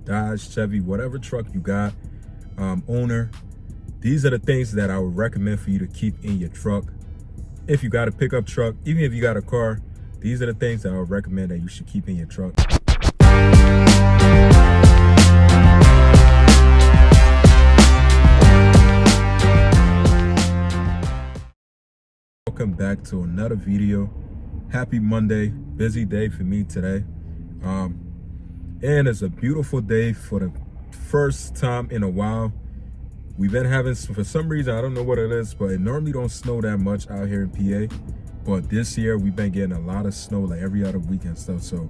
Dodge, Chevy, whatever truck you got, owner, these are the things that I would recommend for you to keep in your truck. If you got a pickup truck, even if you got a car, these are the things that I would recommend that you should keep in your truck. Welcome back to another video. Happy Monday. Busy day for me today. And it's a beautiful day for the first time in a while. We've been having, for some reason, I don't know what it is, but it normally don't snow that much out here in PA. But this year we've been getting a lot of snow like every other week and stuff. So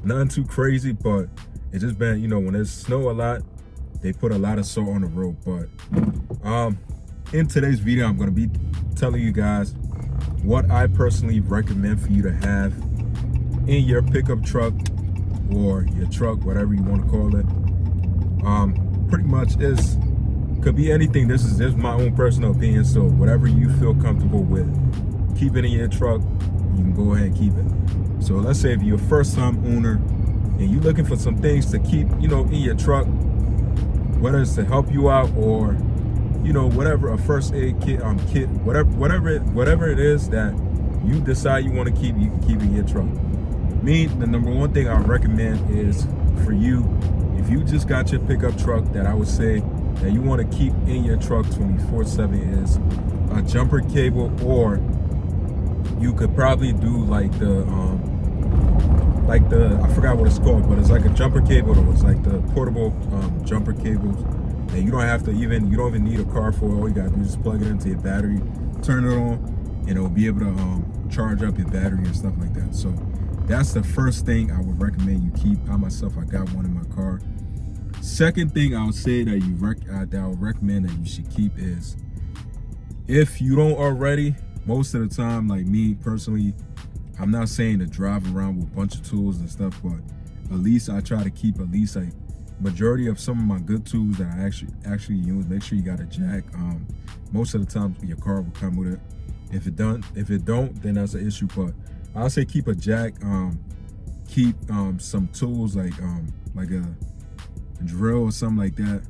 nothing too crazy, but it's just been, you know, when there's snow a lot, they put a lot of salt on the road. But in today's video, I'm going to be telling you guys what I personally recommend for you to have in your pickup truck or your truck, whatever you want to call it. Pretty much could be anything. This is my own personal opinion, so whatever you feel comfortable with keeping in your truck, you can go ahead and keep it. So let's say if you're a first-time owner and you're looking for some things to keep, you know, in your truck, whether it's to help you out or, you know, whatever, a first aid kit, whatever it is that you decide you want to keep, you can keep in your truck. Me, the number one thing I recommend is for you, if you just got your pickup truck, that I would say that you want to keep in your truck 24/7 is a jumper cable, or you could probably do like the I forgot what it's called, but it's like a jumper cable. It's like the portable jumper cables that you don't even need a car for. All you gotta do is just plug it into your battery, turn it on, and it'll be able to charge up your battery and stuff like that. So that's the first thing I would recommend you keep. I myself, I got one in my car. Second thing I would say that I would recommend that you should keep is, if you don't already, most of the time, like me personally, I'm not saying to drive around with a bunch of tools and stuff, but at least I try to keep at least like majority of some of my good tools that I actually use. Make sure you got a jack. Most of the time your car will come with it. If it don't, then that's an issue. But I'll say keep a jack. Keep some tools like a drill or something like that.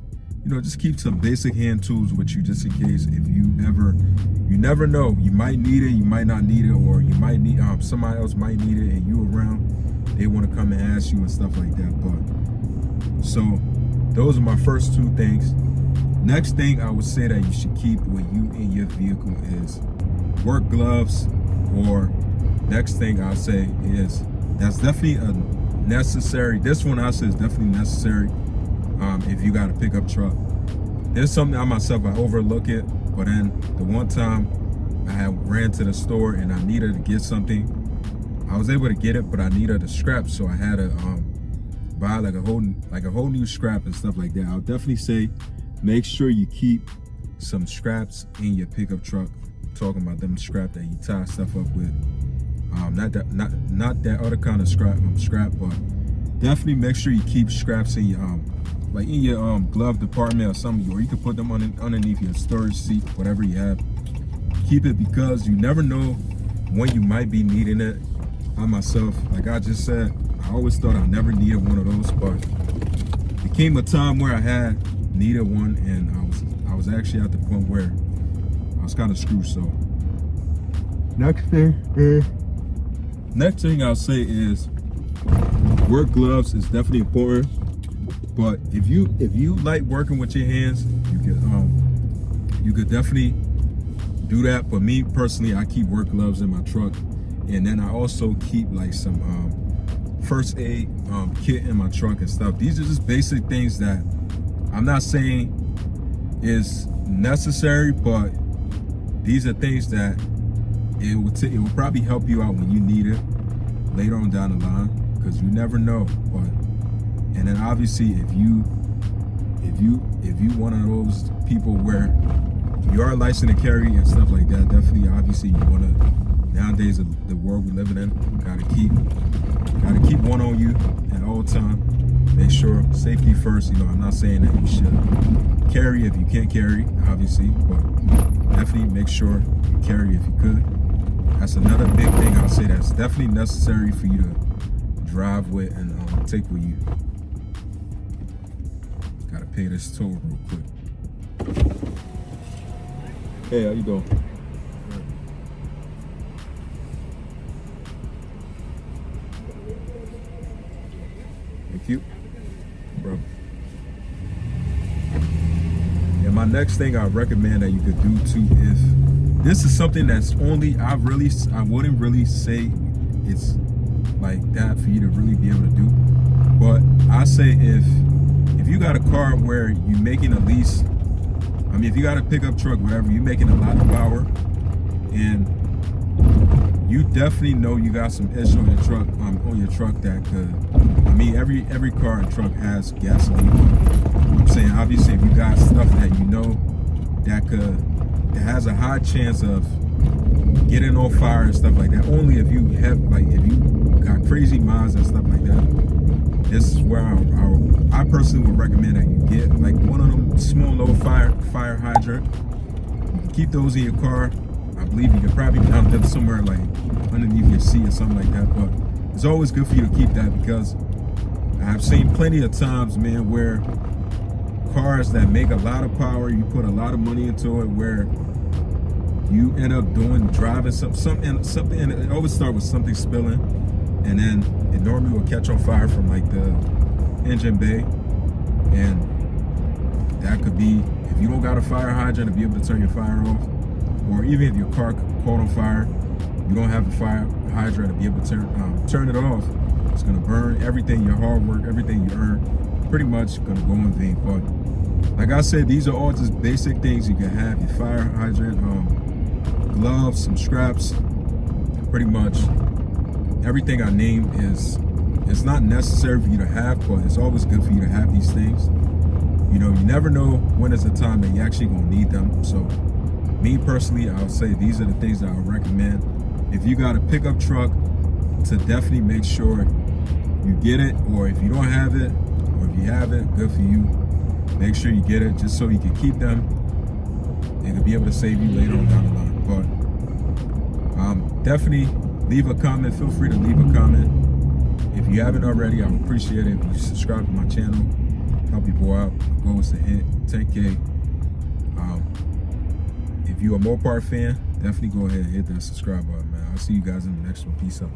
You know, just keep some basic hand tools with you, just in case. If you never know, you might need it, you might not need it, or you might need somebody else might need it, and you around, they want to come and ask you and stuff like that. But so those are my first two things. Next thing I would say that you should keep with you in your vehicle is work gloves. Or next thing I'll say is, that's definitely a necessary. This one I say is definitely necessary. If you got a pickup truck, there's something I myself, I overlook it, but then the one time I had ran to the store and I needed to get something, I was able to get it, but I needed a scrap, so I had to buy like a whole new scrap and stuff like that. I'll definitely say make sure you keep some scraps in your pickup truck. I'm talking about them scrap that you tie stuff up with. Not that other kind of scrap, but definitely make sure you keep scraps in your like in your glove department or something, or you can put them underneath your storage seat, whatever you have. Keep it, because you never know when you might be needing it. I myself, like I just said, I always thought I never needed one of those, but there came a time where I needed one, and I was actually at the point where I was kind of screwed. So next thing I'll say is work gloves is definitely important. But if you like working with your hands, you could definitely do that. But me personally, I keep work gloves in my truck, and then I also keep like some first aid kit in my truck and stuff. These are just basic things that I'm not saying is necessary, but these are things that it will probably help you out when you need it later on down the line, because you never know. But and then obviously if you one of those people where you are licensed to carry and stuff like that, definitely obviously you want to, nowadays the world we're living in, gotta keep one on you at all time. Make sure safety first. You know, I'm not saying that you should carry if you can't carry, obviously, but definitely make sure you carry if you could. That's another big thing I'll say that's definitely necessary for you to drive with and take with you. Gotta pay this toll real quick. Hey, how you doing? Thank you, bro. And my next thing I recommend that you could do too, if this is something that's only I wouldn't really say it's like that for you to really be able to do, but I say if you got a car where you're making at least, I mean, if you got a pickup truck, whatever, you're making a lot of power, and you definitely know you got some issue on your truck that could, I mean, every car and truck has gasoline. I'm saying, obviously, if you got stuff that you know that has a high chance of getting on fire and stuff like that, only if you have, like, if you got crazy miles and stuff like that, this is where I personally would recommend that you get like one of them small little fire hydrant. You can keep those in your car. I believe you could probably mount them somewhere like underneath your seat or something like that, but it's always good for you to keep that, because I've seen plenty of times, man, where cars that make a lot of power, you put a lot of money into it, where you end up driving something, and it always starts with something spilling, and then it normally will catch on fire from like the engine bay, and that could be, if you don't got a fire hydrant to be able to turn your fire off, or even if your car caught on fire, you don't have a fire hydrant to be able to turn it off, it's gonna burn everything, your hard work, everything you earn, pretty much gonna go in vain. But like I said, these are all just basic things you can have: your fire hydrant, gloves, some straps. Pretty much everything I named it's not necessary for you to have, but it's always good for you to have these things. You know, you never know when is the time that you're actually gonna need them. So me personally, I'll say these are the things that I would recommend. If you got a pickup truck, to definitely make sure you get it, or if you don't have it, or if you have it, good for you. Make sure you get it, just so you can keep them. It could be able to save you later on down the line. But definitely leave a comment. Feel free to leave a comment. If you haven't already, I would appreciate it if you subscribe to my channel. Help people out. My goal is to hit 10K. If you're a Mopar fan, definitely go ahead and hit that subscribe button, man. I'll see you guys in the next one. Peace out.